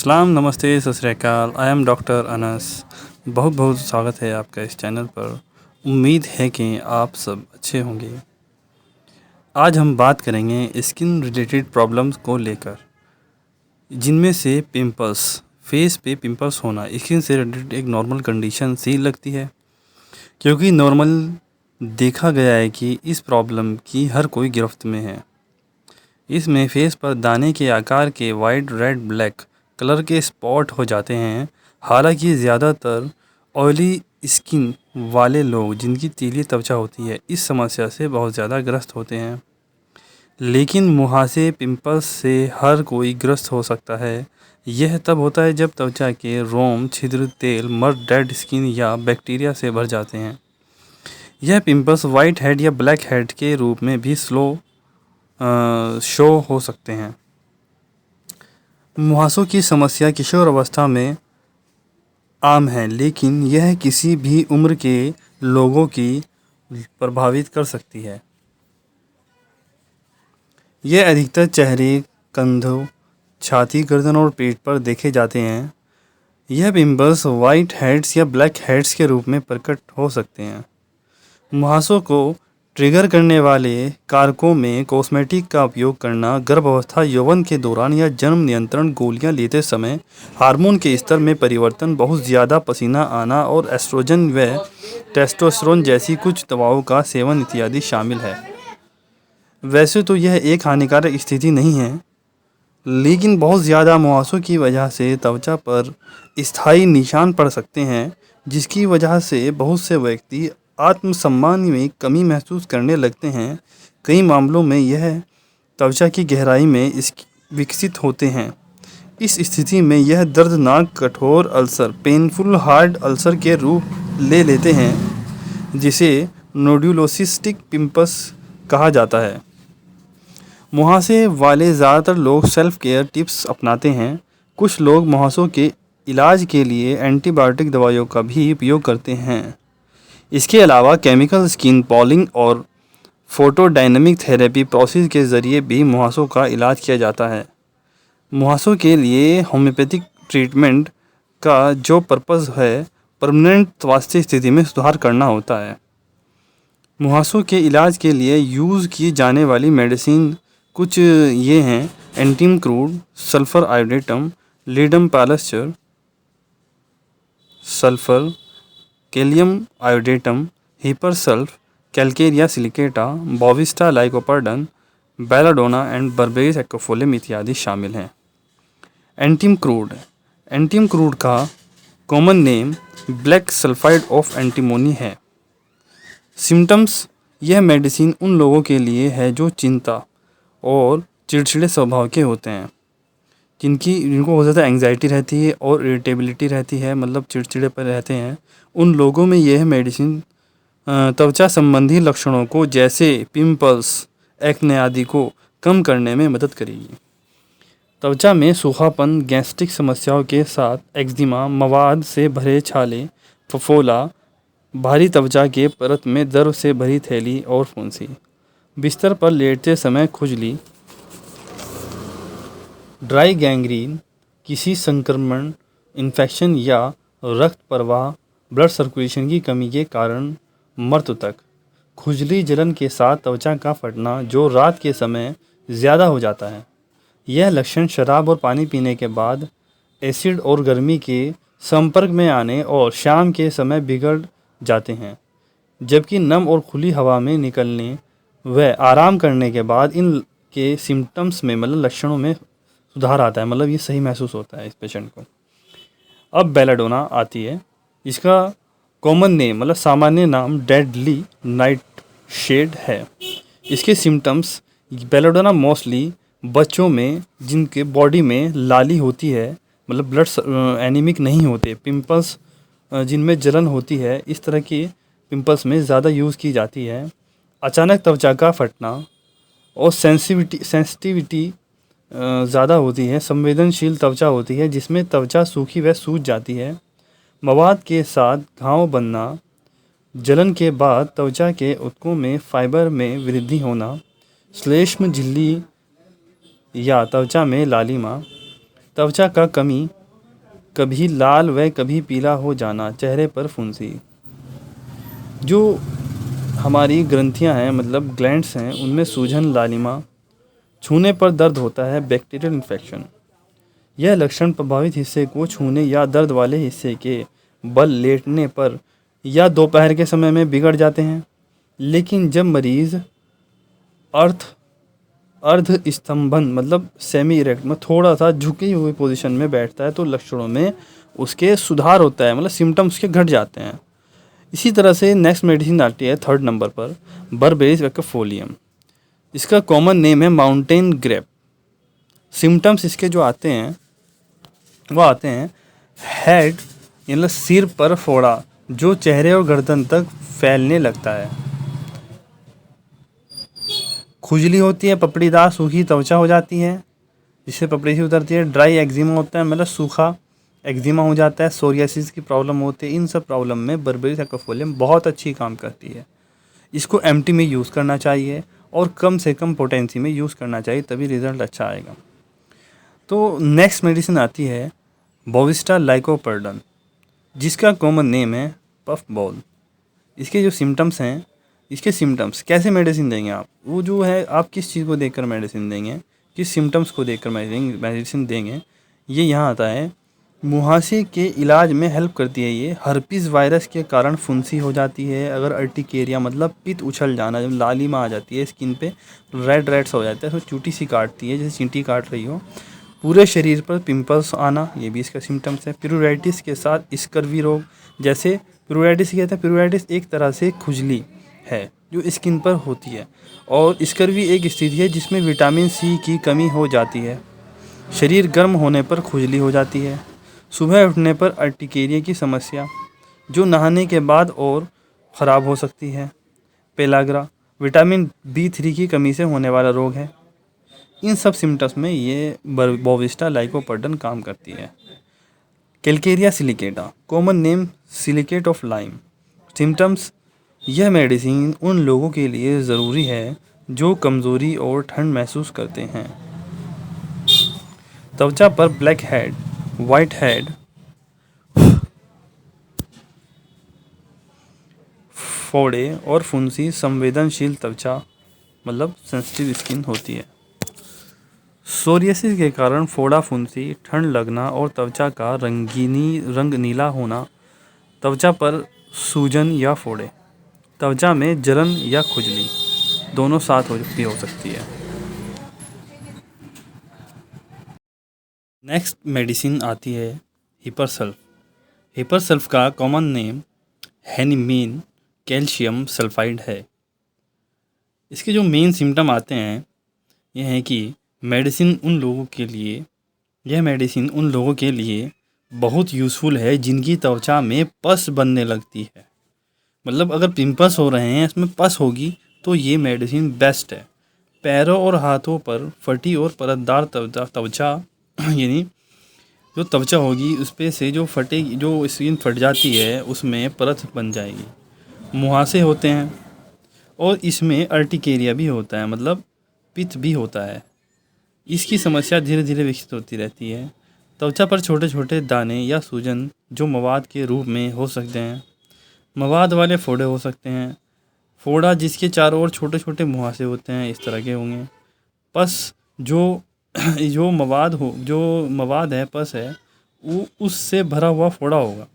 सलाम, नमस्ते, सत श्री अकाल। I am doctor Anas. बहुत बहुत स्वागत है आपका इस चैनल पर। उम्मीद है कि आप सब अच्छे होंगे। आज हम बात करेंगे स्किन रिलेटेड प्रॉब्लम्स को लेकर, जिनमें से पिंपल्स, फेस पे पिंपल्स होना स्किन से रिलेटेड एक नॉर्मल कंडीशन सी लगती है, क्योंकि नॉर्मल देखा गया है कि इस प्रॉब्लम की हर कोई गिरफ्त में है। इसमें फेस पर दाने के आकार के वाइट, रेड, ब्लैक कलर के स्पॉट हो जाते हैं। हालांकि ज़्यादातर ऑयली स्किन वाले लोग जिनकी तीली त्वचा होती है इस समस्या से बहुत ज़्यादा ग्रस्त होते हैं। लेकिन मुहासे पिंपल्स से हर कोई ग्रस्त हो सकता है। यह तब होता है जब त्वचा के रोम, छिद्र, तेल, मर्द, डेड स्किन या बैक्टीरिया से भर जाते हैं। यह पिंपल्स वाइट हेड या ब्लैक हेड के रूप में भी शो हो सकते हैं। मुहासों की समस्या किशोर अवस्था में आम है, लेकिन यह किसी भी उम्र के लोगों की प्रभावित कर सकती है। यह अधिकतर चेहरे, कंधों, छाती, गर्दन और पेट पर देखे जाते हैं। यह पिंपल्स वाइट हेड्स या ब्लैक हेड्स के रूप में प्रकट हो सकते हैं। मुहासों को ट्रिगर करने वाले कारकों में कॉस्मेटिक का उपयोग करना, गर्भावस्था, यौवन के दौरान या जन्म नियंत्रण गोलियां लेते समय हार्मोन के स्तर में परिवर्तन, बहुत ज़्यादा पसीना आना और एस्ट्रोजन व टेस्टोस्टेरोन जैसी कुछ दवाओं का सेवन इत्यादि शामिल है। वैसे तो यह एक हानिकारक स्थिति नहीं है, लेकिन बहुत ज़्यादा मुहासों की वजह से त्वचा पर स्थायी निशान पड़ सकते हैं, जिसकी वजह से बहुत से व्यक्ति आत्मसम्मान में कमी महसूस करने लगते हैं। कई मामलों में यह त्वचा की गहराई में विकसित होते हैं। इस स्थिति में यह दर्दनाक कठोर अल्सर, पेनफुल हार्ड अल्सर के रूप ले लेते हैं, जिसे नोडुलोसिस्टिक पिंपल्स कहा जाता है। मुहासे वाले ज़्यादातर लोग सेल्फ केयर टिप्स अपनाते हैं। कुछ लोग मुहासों के इलाज के लिए एंटीबायोटिक दवाइयों का भी उपयोग करते हैं। इसके अलावा केमिकल स्किन पॉलिंग और फोटोडायनेमिक थेरेपी प्रोसेस के ज़रिए भी मुहासों का इलाज किया जाता है। मुहासों के लिए होम्योपैथिक ट्रीटमेंट का जो पर्पज़ है, परमानेंट स्वास्थ्य स्थिति में सुधार करना होता है। मुहासों के इलाज के लिए यूज़ की जाने वाली मेडिसिन कुछ ये हैं: antim crud, sulphur iodatum, ledum palustre, sulphur, kalium iodatum, hepar sulph, calcarea silicata, bovista lycoperdon, belladonna and berberis aquifolium इत्यादि शामिल हैं। एंटीम क्रूड का common name black sulphide of antimony है। सिम्टम्स: यह मेडिसिन उन लोगों के लिए है जो चिंता और चिड़चिड़े स्वभाव के होते हैं, जिनको बहुत ज़्यादा एंग्जाइटी रहती है और इरिटेबिलिटी रहती है, मतलब चिड़चिड़े पर रहते हैं। उन लोगों में यह मेडिसिन त्वचा संबंधी लक्षणों को, जैसे पिंपल्स, एक्ने आदि को कम करने में मदद करेगी। त्वचा में सूखापन, गैस्ट्रिक समस्याओं के साथ एक्जिमा, मवाद से भरे छाले, फफोला, भारी त्वचा के परत में दर्द से भरी थैली और फुंसी, बिस्तर पर लेटते समय खुजली, ड्राई गैंग्रीन, किसी संक्रमण, इन्फेक्शन या रक्त प्रवाह, ब्लड सर्कुलेशन की कमी के कारण मृत्यु तक, खुजली, जलन के साथ त्वचा का फटना जो रात के समय ज़्यादा हो जाता है। यह लक्षण शराब और पानी पीने के बाद, एसिड और गर्मी के संपर्क में आने और शाम के समय बिगड़ जाते हैं, जबकि नम और खुली हवा में निकलने व आराम करने के बाद इन के सिम्टम्स में, मतलब लक्षणों में सुधार आता है, मतलब ये सही महसूस होता है इस पेशेंट को। अब बेलाडोना आती है। इसका कॉमन नेम, मतलब सामान्य नाम, डेडली नाइट शेड है। इसके सिम्टम्स: बेलाडोना मोस्टली बच्चों में जिनके बॉडी में लाली होती है, मतलब ब्लड एनीमिक नहीं होते, पिंपल्स जिनमें जलन होती है, इस तरह की पिंपल्स में ज़्यादा यूज़ की जाती है। अचानक त्वचा का फटना और सेंसिटिविटी ज़्यादा होती है। संवेदनशील त्वचा होती है जिसमें त्वचा सूखी व सूज जाती है। मवाद के साथ घाव बनना, जलन के बाद त्वचा के ऊतकों में फाइबर में वृद्धि होना, श्लेष्म झिल्ली या त्वचा में लालिमा, त्वचा का कमी, कभी लाल व कभी पीला हो जाना, चेहरे पर फुंसी। जो हमारी ग्रंथियां हैं मतलब ग्लैंड्स हैं, उनमें सूजन, लालिमा, छूने पर दर्द होता है, बैक्टीरियल इन्फेक्शन। यह लक्षण प्रभावित हिस्से को छूने या दर्द वाले हिस्से के बल लेटने पर या दोपहर के समय में बिगड़ जाते हैं। लेकिन जब मरीज़ अर्थ अर्ध स्तंभन मतलब सेमी इरेक्ट में थोड़ा सा झुकी हुई पोजीशन में बैठता है तो लक्षणों में उसके सुधार होता है, मतलब सिम्टम्स के घट जाते हैं। इसी तरह से नेक्स्ट मेडिसिन आती है 3rd नंबर पर, बर्बेरिस वैकिफोलियम। इसका कॉमन नेम है माउंटेन ग्रेप। सिम्टम्स इसके जो आते हैं वो आते हैं हेड मतलब सिर पर फोड़ा जो चेहरे और गर्दन तक फैलने लगता है, खुजली होती है, पपड़ीदार सूखी त्वचा हो जाती है जिससे पपड़ी सी उतरती है, ड्राई एक्जिमा होता है मतलब सूखा एक्जिमा हो जाता है, सोरियासिस की प्रॉब्लम होती है। इन सब प्रॉब्लम में बर्बेरिस वैकिफोलियम बहुत अच्छी काम करती है। इसको एम्प्टी में यूज़ करना चाहिए और कम से कम पोटेंसी में यूज़ करना चाहिए, तभी रिजल्ट अच्छा आएगा। तो नेक्स्ट मेडिसिन आती है बोविस्टा लाइकोपर्डन, जिसका कॉमन नेम है पफ बॉल। इसके जो सिम्टम्स हैं, इसके सिम्टम्स कैसे मेडिसिन देंगे आप, वो जो है आप किस चीज़ को देखकर मेडिसिन देंगे, किस सिम्टम्स को देखकर मेडिसिन देंगे, ये यहाँ आता है। मुहासे के इलाज में हेल्प करती है ये। हर्पीस वायरस के कारण फुंसी हो जाती है, अगर अर्टिकेरिया मतलब पित्त उछल जाना, जब लालिमा आ जाती है स्किन पे, रेड रेड्स हो जाता है, तो चूटी सी काटती है जैसे चींटी काट रही हो। पूरे शरीर पर पिंपल्स आना, ये भी इसका सिम्टम्स है। प्यूराइटिस के साथ स्कर्वी रोग, जैसे प्यूराइटिस कहते हैं, प्यूराइटिस एक तरह से खुजली है जो स्किन पर होती है, और स्कर्वी एक स्थिति है जिसमें विटामिन सी की कमी हो जाती है। शरीर गर्म होने पर खुजली हो जाती है। सुबह उठने पर अर्टिकेरिया की समस्या जो नहाने के बाद और ख़राब हो सकती है। पेलाग्रा विटामिन B3 की कमी से होने वाला रोग है। इन सब सिम्टम्स में ये बोविस्टा लाइकोपर्डन काम करती है। Calcarea silicata, common name silicate of lime. Symptoms, यह मेडिसिन उन लोगों के लिए ज़रूरी है जो कमज़ोरी और ठंड महसूस करते हैं। त्वचा पर ब्लैक हेड, वाइट हेड, फोड़े और फुंसी, संवेदनशील त्वचा मतलब सेंसिटिव स्किन होती है। सोरियासिस के कारण फोड़ा, फुंसी, ठंड लगना और त्वचा का रंग नीला होना, त्वचा पर सूजन या फोड़े, त्वचा में जलन या खुजली दोनों साथ भी हो सकती है। नेक्स्ट मेडिसिन आती है हिपरसल्फ। हिपरसल्फ का कॉमन नेम हेनिमीन कैल्शियम सल्फाइड है। इसके जो मेन सिम्टम आते हैं यह है कि यह मेडिसिन उन लोगों के लिए बहुत यूज़फुल है जिनकी त्वचा में पस बनने लगती है। मतलब अगर पिंपल्स हो रहे हैं, इसमें पस होगी तो ये मेडिसिन बेस्ट है। पैरों और हाथों पर फटी और परतदार त्वचा यानी जो त्वचा होगी उस पे से जो स्किन फट जाती है उसमें परत बन जाएगी। मुहासे होते हैं और इसमें अर्टिकेरिया भी होता है, मतलब पित्त भी होता है। इसकी समस्या धीरे धीरे विकसित होती रहती है। त्वचा पर छोटे छोटे दाने या सूजन जो मवाद के रूप में हो सकते हैं। मवाद वाले फोड़े हो सकते हैं। फोड़ा जिसके चारों ओर छोटे छोटे मुहासे होते हैं, इस तरह के होंगे। पस जो मवाद है, पस है, वो उससे भरा हुआ फोड़ा होगा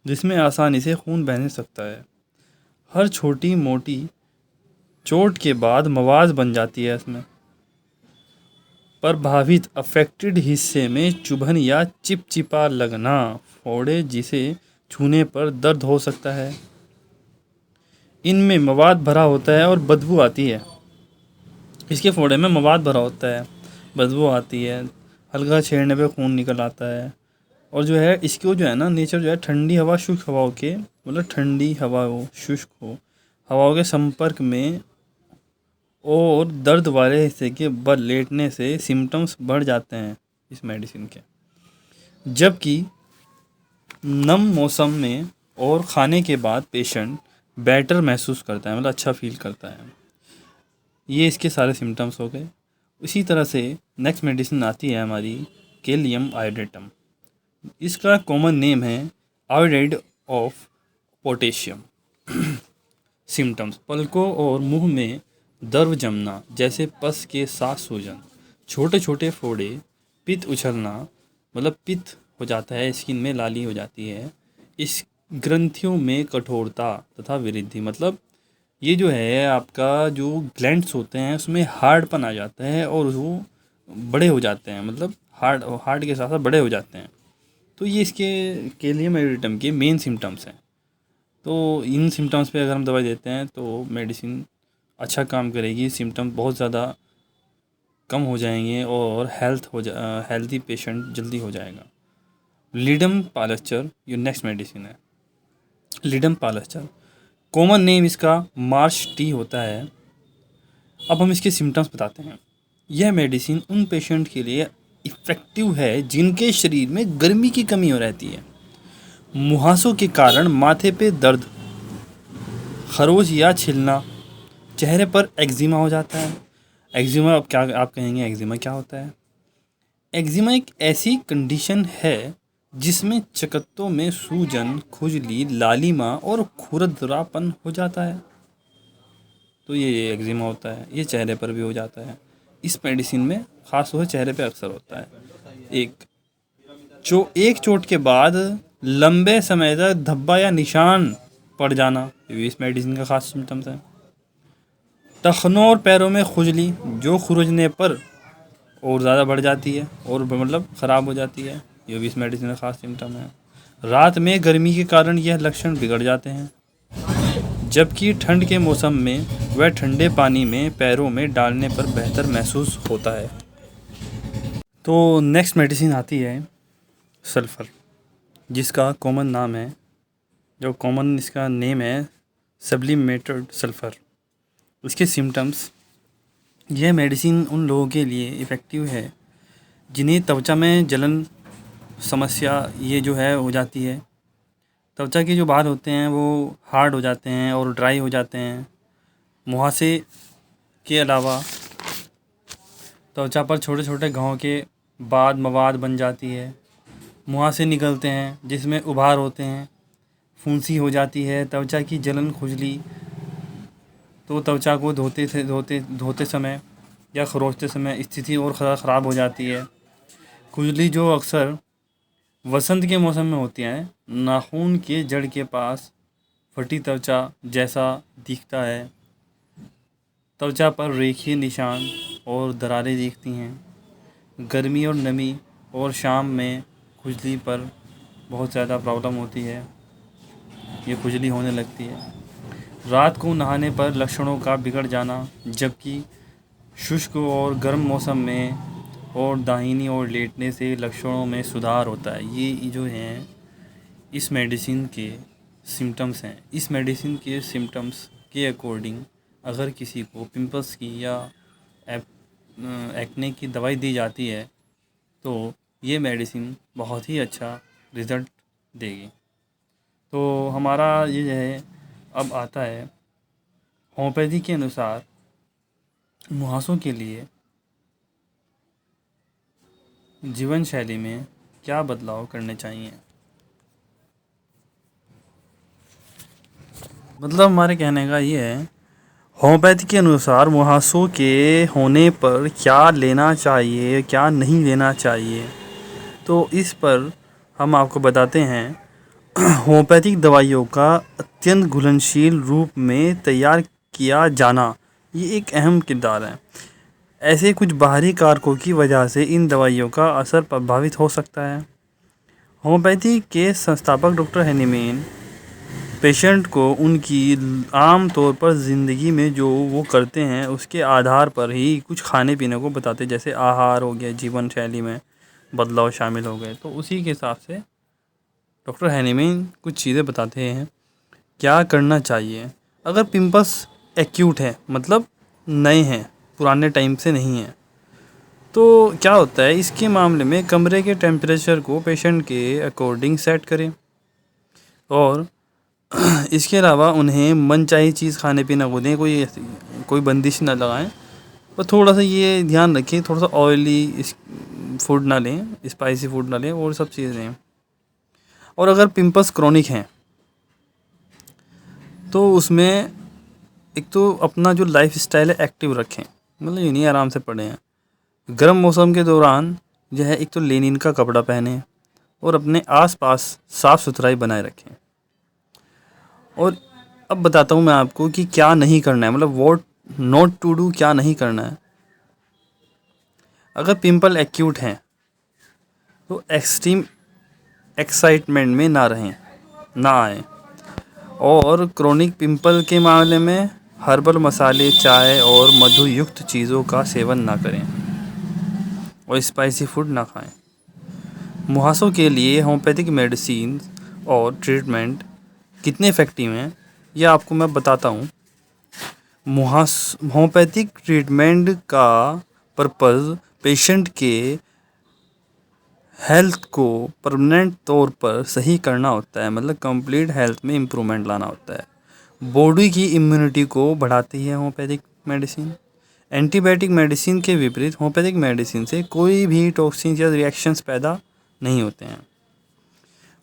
जिसमें आसानी से खून बहने सकता है। हर छोटी मोटी चोट के बाद मवाद बन जाती है इसमें। प्रभावित अफेक्टेड हिस्से में चुभन या चिपचिपा लगना, फोड़े जिसे छूने पर दर्द हो सकता है। इनमें मवाद भरा होता है और बदबू आती है। इसके फोड़े में मवाद भरा होता है, बदबू आती है, हल्का छेड़ने पे खून निकल आता है। और जो है इसको जो है ना नेचर जो है ठंडी हवा शुष्क हवाओं के मतलब ठंडी हवा हो शुष्क हो हवाओं के संपर्क में और दर्द वाले हिस्से के बल लेटने से सिम्टम्स बढ़ जाते हैं इस मेडिसिन के। जबकि नम मौसम में और खाने के बाद पेशेंट बेटर महसूस करता है, मतलब अच्छा फील करता है। ये इसके सारे सिम्टम्स हो गए। इसी तरह से नेक्स्ट मेडिसिन आती है हमारी कैलियम आयोडेटम। इसका कॉमन नेम है आयोडाइड ऑफ पोटेशियम। सिम्टम्स: पलकों और मुंह में दर्द जमना जैसे पस के साथ सूजन, छोटे छोटे फोड़े, पित्त उछलना मतलब पित्त हो जाता है, स्किन में लाली हो जाती है, इस ग्रंथियों में कठोरता तथा वृद्धि मतलब ये जो है आपका जो ग्लैंड्स होते हैं उसमें हार्डपन आ जाता है और वो बड़े हो जाते हैं, मतलब हार्ड के साथ साथ बड़े हो जाते हैं। तो ये इसके कैलियम आयोडेटम के मेन सिम्टम्स हैं। तो इन सिम्टम्स पे अगर हम दवाई देते हैं तो मेडिसिन अच्छा काम करेगी, सिम्टम बहुत ज़्यादा कम हो जाएंगे और हेल्थी पेशेंट जल्दी हो जाएगा। लिडम पालस्टर ये नेक्स्ट मेडिसिन है। लिडम पालस्टर कॉमन नेम इसका मार्श टी होता है। अब हम इसके सिम्टम्स बताते हैं। यह मेडिसिन उन पेशेंट के लिए इफ़ेक्टिव है जिनके शरीर में गर्मी की कमी हो रहती है, मुहासों के कारण माथे पे दर्द, खरोच या छिलना, चेहरे पर एक्जिमा हो जाता है। एक्जिमा अब क्या आप कहेंगे एक्जिमा क्या होता है? एक्जिमा एक ऐसी कंडीशन है जिसमें चकत्तों में सूजन, खुजली, लालिमा और खुरदरापन हो जाता है। तो ये एक्जिमा होता है, ये चेहरे पर भी हो जाता है। इस मेडिसिन में ख़ास तौर से चेहरे पे अक्सर होता है। एक चोट के बाद लंबे समय तक धब्बा या निशान पड़ जाना, ये भी इस मेडिसिन का खास सिम्टम्स है। टखनों और पैरों में खुजली जो खुरजने पर और ज़्यादा बढ़ जाती है और मतलब ख़राब हो जाती है, ये भी इस मेडिसिन का खास सिम्टम है। रात में गर्मी के कारण यह लक्षण बिगड़ जाते हैं, जबकि ठंड के मौसम में वह ठंडे पानी में पैरों में डालने पर बेहतर महसूस होता है। तो नेक्स्ट मेडिसिन आती है सल्फ़र, जिसका कॉमन नाम है जो कॉमन इसका नेम है सब्लिमेटेड सल्फ़र। उसके सिम्टम्स: यह मेडिसिन उन लोगों के लिए इफ़ेक्टिव है जिन्हें त्वचा में जलन समस्या ये जो है हो जाती है। त्वचा के जो बाल होते हैं वो हार्ड हो जाते हैं और ड्राई हो जाते हैं। मुहासे के अलावा त्वचा पर छोटे छोटे घावों के बाद मवाद बन जाती है, मुहासे निकलते हैं जिसमें उभार होते हैं, फुंसी हो जाती है, त्वचा की जलन, खुजली। तो त्वचा को धोते समय या खरोचते समय स्थिति और ख़राब हो जाती है। खुजली जो अक्सर वसंत के मौसम में होती है, नाखून के जड़ के पास फटी त्वचा जैसा दिखता है, त्वचा पर रेखीय निशान और दरारें दिखती हैं। गर्मी और नमी और शाम में खुजली पर बहुत ज़्यादा प्रॉब्लम होती है, ये खुजली होने लगती है। रात को नहाने पर लक्षणों का बिगड़ जाना, जबकि शुष्क और गर्म मौसम में और दाहिनी ओर लेटने से लक्षणों में सुधार होता है। ये जो हैं इस मेडिसिन के सिम्टम्स हैं। इस मेडिसिन के सिम्टम्स के अकॉर्डिंग अगर किसी को पिंपल्स की या एक्ने की दवाई दी जाती है तो ये मेडिसिन बहुत ही अच्छा रिज़ल्ट देगी। तो हमारा ये जो है अब आता है होम्योपैथी के अनुसार मुहासों के लिए जीवन शैली में क्या बदलाव करने चाहिए। मतलब हमारे कहने का ये है, होम्योपैथी के अनुसार मुहासों के होने पर क्या लेना चाहिए, क्या नहीं लेना चाहिए। तो इस पर हम आपको बताते हैं। होम्योपैथिक दवाइयों का अत्यंत घुलनशील रूप में तैयार किया जाना ये एक अहम किरदार है। ऐसे कुछ बाहरी कारकों की वजह से इन दवाइयों का असर प्रभावित हो सकता है। होम्योपैथी के संस्थापक डॉक्टर हैनीमैन पेशेंट को उनकी आम तौर पर ज़िंदगी में जो वो करते हैं उसके आधार पर ही कुछ खाने पीने को बताते, जैसे आहार हो गया, जीवन शैली में बदलाव शामिल हो गए। तो उसी के हिसाब से डॉक्टर हैनीमैन कुछ चीज़ें बताते हैं क्या करना चाहिए। अगर पिंपल्स एक्यूट है मतलब नए हैं, पुराने टाइम से नहीं हैं, तो क्या होता है इसके मामले में कमरे के टेम्परेचर को पेशेंट के अकॉर्डिंग सेट करें और इसके अलावा उन्हें मनचाही चीज़ खाने पीने को दें, कोई बंदिश ना लगाएं। पर थोड़ा सा ये ध्यान रखिए, थोड़ा सा ऑयली फूड ना लें, स्पाइसी फूड ना लें और सब चीज़ें लें। और अगर पिंपल्स क्रॉनिक हैं तो उसमें एक तो अपना जो लाइफ स्टाइल है एक्टिव रखें, मतलब ये नहीं आराम से पड़े हैं। गर्म मौसम के दौरान जो है एक तो लेनिन का कपड़ा पहने और अपने आसपास साफ़ सुथराई बनाए रखें। और अब बताता हूँ मैं आपको कि क्या नहीं करना है, मतलब व्हाट नॉट टू डू, क्या नहीं करना है। अगर पिंपल एक्यूट हैं तो एक्सट्रीम एक्साइटमेंट में ना रहें, ना आए। और क्रोनिक पिंपल के मामले में हर्बल मसाले, चाय और मधु युक्त चीज़ों का सेवन ना करें और स्पाइसी फूड ना खाएं। मुहासों के लिए होम्योपैथिक मेडिसिन और ट्रीटमेंट कितने इफ़ेक्टिव हैं ये आपको मैं बताता हूँ। होम्योपैथिक ट्रीटमेंट का पर्पज़ पेशेंट के हेल्थ को परमानेंट तौर पर सही करना होता है, मतलब कंप्लीट हेल्थ में इम्प्रूवमेंट लाना होता है। बॉडी की इम्यूनिटी को बढ़ाती है होम्योपैथिक मेडिसिन। एंटीबायोटिक मेडिसिन के विपरीत होम्योपैथिक मेडिसिन से कोई भी टॉक्सिन या रिएक्शंस पैदा नहीं होते हैं।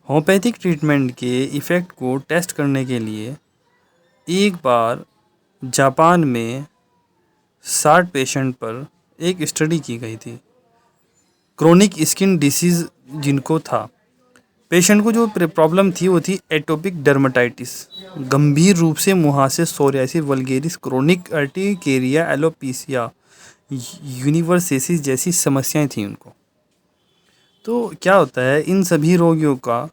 होम्योपैथिक ट्रीटमेंट के इफ़ेक्ट को टेस्ट करने के लिए एक बार जापान में 60 पेशेंट पर एक स्टडी की गई थी। क्रोनिक स्किन डिसीज़ जिनको था, पेशेंट को जो प्रॉब्लम थी वो थी एटोपिक डर्मेटाइटिस, गंभीर रूप से मुहासे, psoriasis vulgaris, chronic urticaria, alopecia universalis जैसी समस्याएं थी उनको। तो क्या होता है, इन सभी रोगियों का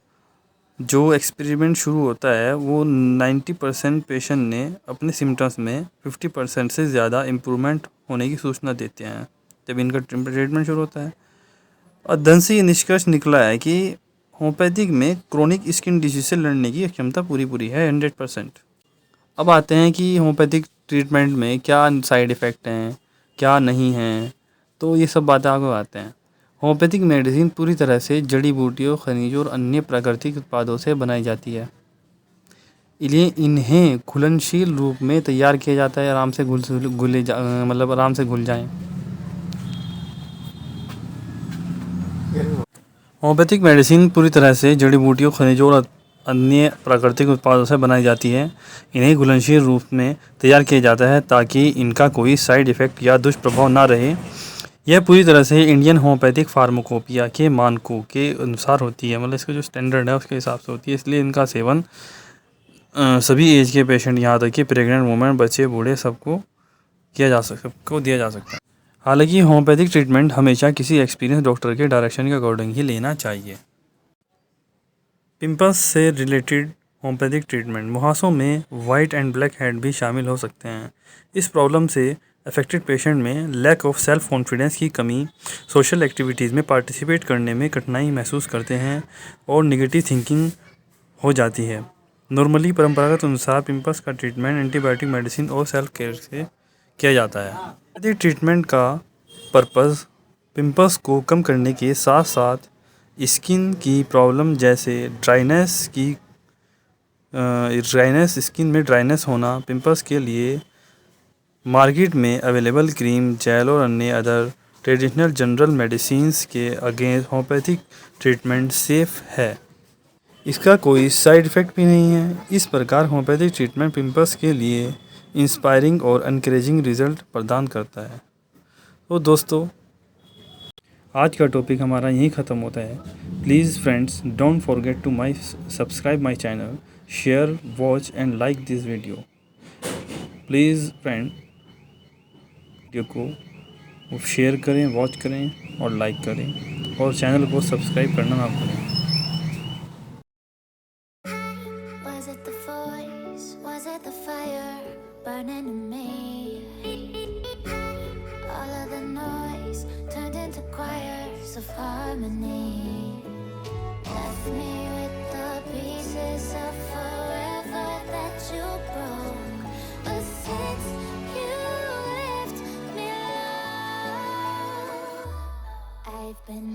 जो एक्सपेरिमेंट शुरू होता है वो 90% पेशेंट ने अपने सिम्टम्स में 50% से ज़्यादा इम्प्रूवमेंट होने की सूचना देते हैं जब इनका ट्रीटमेंट शुरू होता है। अध्ययन से ये निष्कर्ष निकला है कि होम्योपैथिक में क्रोनिक स्किन डिजीज से लड़ने की क्षमता पूरी है 100%। अब आते हैं कि होम्योपैथिक ट्रीटमेंट में क्या साइड इफ़ेक्ट हैं, क्या नहीं हैं, तो ये सब बातें आगे आते हैं। होम्योपैथिक मेडिसिन पूरी तरह से जड़ी बूटियों, खनिजों और अन्य प्राकृतिक उत्पादों से बनाई जाती है। इसलिए इन्हें घुलनशील रूप में तैयार किया जाता है, आराम से मतलब आराम से घुल जाएं। होम्योपैथिक मेडिसिन पूरी तरह से जड़ी बूटियों, खनिजों और अन्य प्राकृतिक उत्पादों से बनाई जाती है। इन्हें घुलनशील रूप में तैयार किया जाता है ताकि इनका कोई साइड इफ़ेक्ट या दुष्प्रभाव ना रहे। यह पूरी तरह से इंडियन होम्योपैथिक फार्माकोपिया के मानकों के अनुसार होती है, मतलब इसका जो स्टैंडर्ड है उसके हिसाब से होती है। इसलिए इनका सेवन सभी एज के पेशेंट, यहाँ तक कि प्रेग्नेंट वुमेन, बच्चे, बूढ़े, सबको दिया जा सकता है। हालांकि होम्योपैथिक ट्रीटमेंट हमेशा किसी एक्सपीरियंस डॉक्टर के डायरेक्शन के अकॉर्डिंग ही लेना चाहिए। पिंपल्स से रिलेटेड होम्योपैथिक ट्रीटमेंट, मुहासों में वाइट एंड ब्लैक हेड भी शामिल हो सकते हैं। इस प्रॉब्लम से अफेक्टेड पेशेंट में लैक ऑफ सेल्फ कॉन्फिडेंस की कमी, सोशल एक्टिविटीज़ में पार्टिसिपेट करने में कठिनाई महसूस करते हैं और निगेटिव थिंकिंग हो जाती है। नॉर्मली परंपरागत अनुसार पिंपल्स का ट्रीटमेंट एंटीबायोटिक मेडिसिन और सेल्फ केयर से किया जाता है। यदि ट्रीटमेंट का पर्पज़ पिंपल्स को कम करने के साथ साथ स्किन की प्रॉब्लम जैसे स्किन में ड्राइनेस होना, पिंपल्स के लिए मार्केट में अवेलेबल क्रीम, जेल और अन्य अदर ट्रेडिशनल जनरल मेडिसिन्स के अगेंस्ट होम्योपैथिक ट्रीटमेंट सेफ है। इसका कोई साइड इफ़ेक्ट भी नहीं है। इस प्रकार होम्योपैथिक ट्रीटमेंट पिंपल्स के लिए इंस्पायरिंग और एनकरेजिंग रिजल्ट प्रदान करता है। तो दोस्तों, आज का टॉपिक हमारा यहीं ख़त्म होता है। Please friends, don't forget to subscribe my channel, share, watch and like this video. Please friend, video को शेयर करें, वॉच करें और लाइक करें और चैनल को सब्सक्राइब करना ना भूलें। Was it the voice? Was it the fire burning in me? All of the noise turned into choirs of harmony. Left me with the pieces of forever that you broke. But since you left me alone, I've been